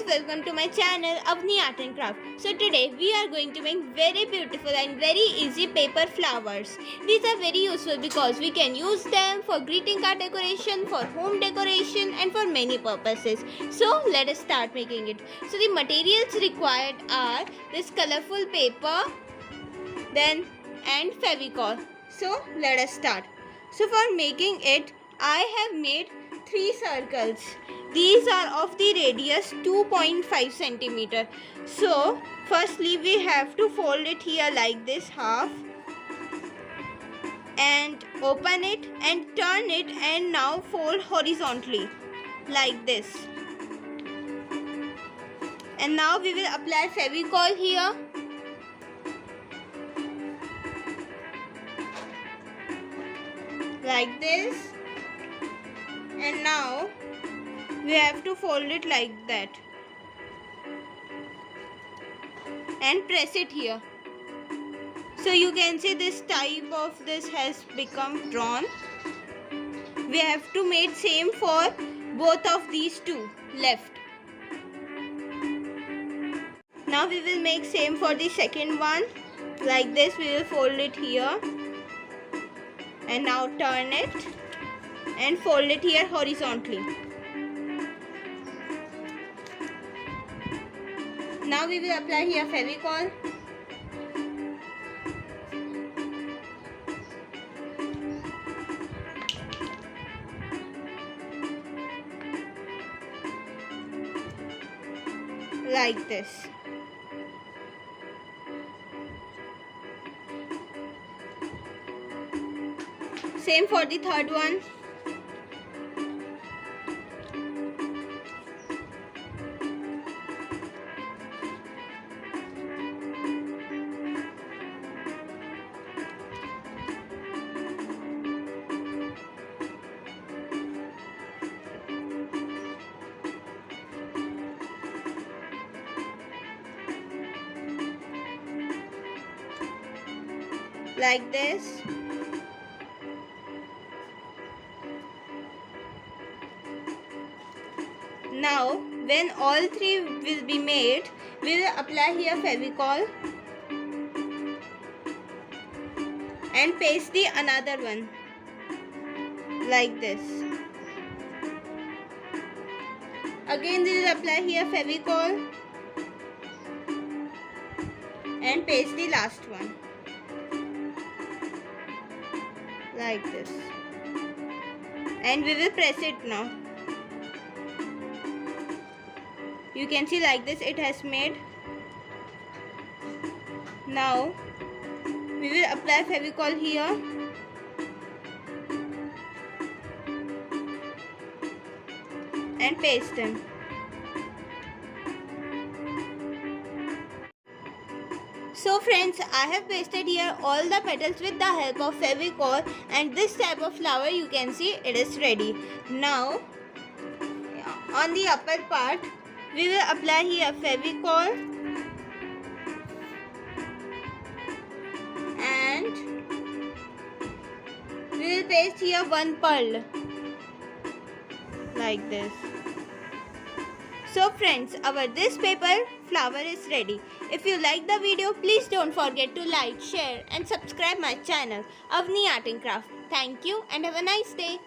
friends, welcome to my channel Avni Art and Craft. So today we are going to make very beautiful and very easy paper flowers. These are very useful because we can use them for greeting card decoration, for home decoration and for many purposes. So let us start making it. So the materials required are this colorful paper and Fevicol. So let us start. So for making it, I have made 3 circles. These are of the radius 2.5 centimeter. So firstly we have to fold it here like this half and open it and turn it and now fold horizontally like this. And now we will apply Fevicol here. Like this, and now we have to fold it like that and press it here. So you can see this type of this has become drawn. We have to make same for both of these two left. Now we will make same for the second one. Like this we will fold it here and now turn it and fold it here horizontally. Now we will apply here Fevicol. Like this. Same for the third one. Like this. Now when all three will be made, we will apply here Fevicol and paste the another one like this. Again we will apply here Fevicol and paste the last one like this, and we will press it now. You can see like this it has made. Now we will apply Fevicol here and paste them. So friends, I have pasted here all the petals with the help of Fevicol, and this type of flower you can see it is ready. Now on the upper part we will apply here Fevicol and we will paste here one pearl like this. So friends, our this paper flower is ready. If you like the video, please don't forget to like, share and subscribe my channel Avni Art and Craft. Thank you and have a nice day.